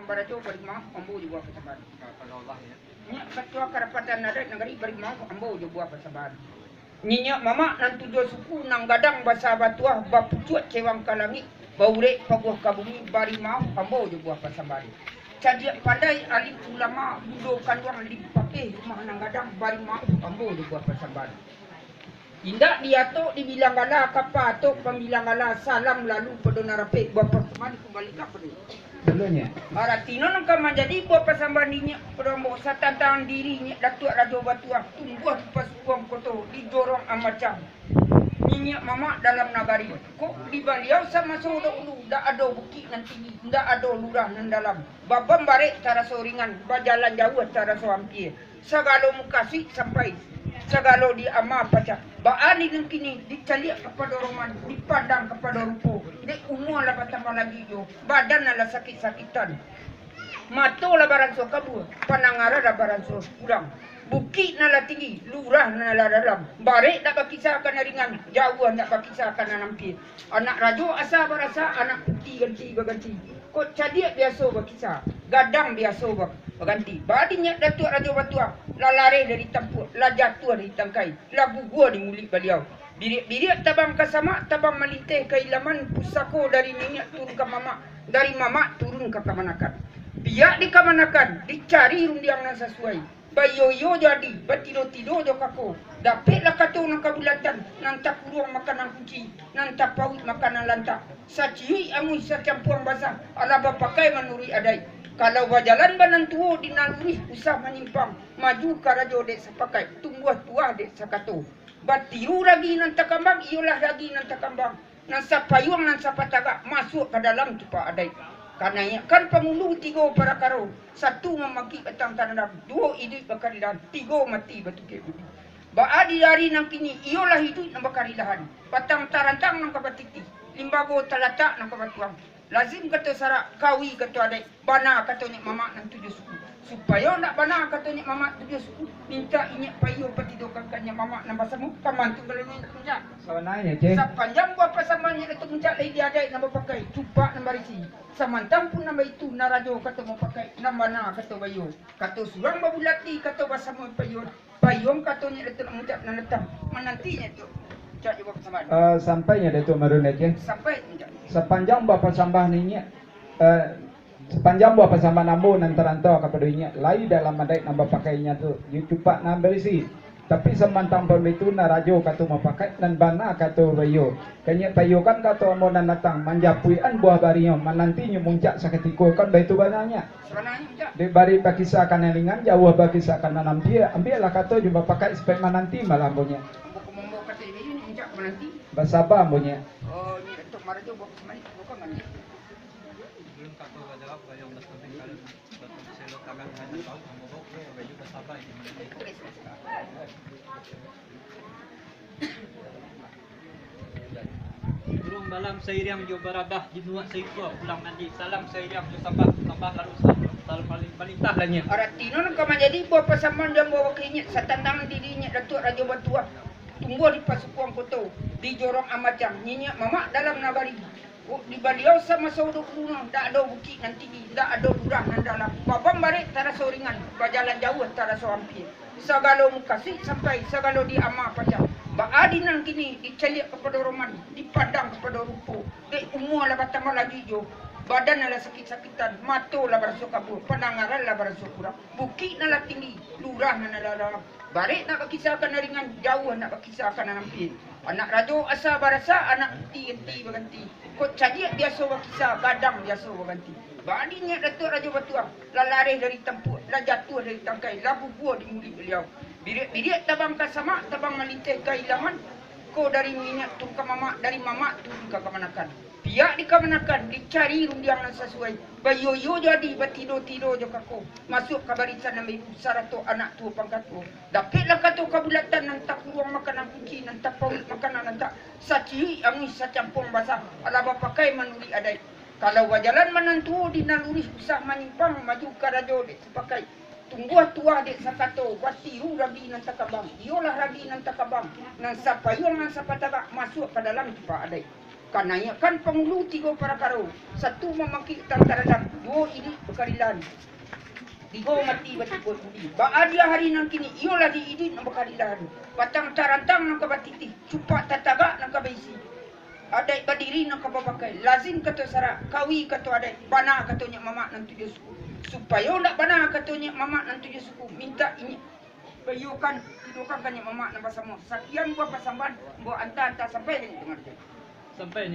barajo bari mau ambo juga pasaban. Kalau Allah ya. Nya ketua karapatan adat negeri bari mau ambo juga pasaban. Nyinya mama nan tujuh suku nang gadang basa batuah bapucuat cewang kalangi baure paguh kabumi bari mau ambo juga pasaban. Cadia pandai alim ulama budo kanduang dipake rumah nang gadang bari mau ambo juga pasaban. Indak dia tu dibilang gala kapa tu pembilang gala salam lalu pedona rapi buat pertemuan kembali ke pedu. Dulunya. Aratino nang kaman jadi buat pasambaninya promo satantang dirinya datuk rajo batuah tunggu pas uang koto dijorong amacam. Nyinya mama dalam nagari kok di baliau sama sodo ulu dak ada bukit nanti ndak ada lurah nan dalam babam barek cara soringan bajalan jauh cara soampie sagalo mukasi sampai sagalo di ama paca baani ng kini dicaliak kepada roman dipandang kepada rupo di umur lah patama lagi yo badan lah sakit-sakitan mato lah barang so kabur panangara lah barang so kurang bukit nala tinggi, lurah nala dalam. Barek nak bakisahkan ringan, jauh nak bakisahkan nampi. Anak rajo asa berasa, anak putih ganti berganti. Kok cadia biasa bakisah, gadang biasa berganti. Badinya datuk rajo batua, la lari dari tampuk, la jatuh dari tangkai, la gugua di mulut beliau. Birik-birik tabang kasama, tabang melinteh keilaman pusako dari nenek turun ke mama, dari mama turun ke kamanakan. Biak di kamanakan, dicari rundiang yang sesuai. Bayoyo jadi, batido-tido do kako. Dapatlah kato ng kabulatan, nang takurong makanan kunci, nang tapawit makanan lantak. Sa ciwi amoy sa campuang basah, alaba pakai manuri aday. Kalau bajalan banan tuo dinaluri, usah menyimpang. Maju karajo dek sepakai, tungguh tuah dek sakato. Batiru lagi nang takambang, iyolah lagi nang takambang. Nang sapayuang nang sapataga, masuk ke dalam tupa aday. Karena ya, kan pemuluh tiga para karo, satu memaki batang tanam, dua hidup bakarilan, tiga mati batu kebudi. Baadi dari nang kini, iolah hidup nang bakarilahan, batang tarantang nang kabatiti, limbago talatak nang kabatuang. Lazim kata sarak kawi kata adek, bana katanya mama nang tujuh suku. Supaya nak bana katanya mama tujuh suku, minta inyak payo patidokan kanya mama nang basamu, kaman tu galanya nak puncak. Sawananya cik. Sepanjang buat pasamannya itu puncak lagi dia adek nang pakai, cupak nang barisi. Samantang pun nama itu narajo kata mau pakai nama na kata bayo kata surang babulati kata bahasa mau payon payong katanya itu muncak nanetang menantinya tu cak juga sama sampainya Datuk Marunet ya. Sampai muncak Sepanjang bapa sambah ninya sepanjang bapa sambah nambo nan terantau kepada inya lai dalam adai nambah pakainya tu you cupak nambah isi. Tapi semantang itu narajo kata mau pakai dan bana kata bayo. Kanya payo kan kata mau nan datang manjapuian buah bario manantinya muncak saketiko kan baitu bananya. Di bari pakisah kana ringan jauh pakisah kana nampia ambillah kata jumpa pakai supaya mananti malah ambonya. Membawa kata ini muncak menanti. Basaba ambonya. Oh ni untuk marajo buat semani bukan kan. Belum kata jawab yang dah sampai kali betul selok tangan hanya tahu membawa baju basaba ini. Turun balam sairiam jo barabah jinuak saiko pulang nanti salam sairiam jo sabah tambah lalu salam paling balintah lahnya. Aratino nang kaman jadi buat pasaman dan bawa kinya satandang dirinya datuk rajo batua. Tunggu di pasukuan koto di jorong amacam nyinya mama dalam nagari. Oh, di baliau sama saudara kurang, tak ada bukit nanti, tak ada lurah nan dalam. Babam barek tara soringan, berjalan jauh tara soampir. Sagalo mukasi sampai sagalo di ama pacar. Baadi nang kini diceliak kepada roman, dipandang kepada rupo. Di umur lah batama lagi jo. Badan lah sakit-sakitan, mato lah berasuk kabur, pendengaran lah berasuk kurang. Bukit lah tinggi, lurah lah dalam. Barek nak berkisahkan ringan, jauh nak berkisahkan nampil. Anak rajo asa barasa, anak ganti berganti. Kok cadia biasa berkisah, gadang biasa berganti. Badinya datuk rajo batuang, lah lari dari tempur, lah jatuh dari tangkai, lah bubur di mulut beliau. Birik-birik tabang kasama, tabang melintih keilaman. Kau dari minyak turun ke mama, dari mama turun ke kemanakan. Biak di kemanakan, dicari rundiang yang sesuai. Bayoyo jadi, batido-tido jo kako. Masuk ke barisan nama ibu sarato anak tua pangkat tua. Dapatlah kato kabulatan nantak ruang makanan kunci, nantak pawit makanan, nantak saciwi angis sacampung basah. Alaba pakai manuri adai. Kalau wajalan menantu di naluri usah menyimpang maju karajo dek sepakai. Tunggu tua dek sakato, batiru rabi nantak kabang. Iolah rabi nantak kabang. Nang sapayong nang sapataga masuk ke dalam tupa adai. Karena ya kan pengulu tiga para karo. Satu memaki tantara dua ini berkalilan. Tiga mati bati buat budi. Ba dia hari nang kini iyo lagi idin nang berkalilan. Batang tarantang nang kabatiti. Cupak tataga nang kabaisi. Adai berdiri nang kapapakai. Lazim kata sara kawi kata adai bana katanya mama nang tujuh suku. Supaya ndak bana katanya mama nang tujuh suku. Minta ini bayukan tidukan kanya mama nang pasamo. Sekian buah pasamban buah anta sampai dengan Sampai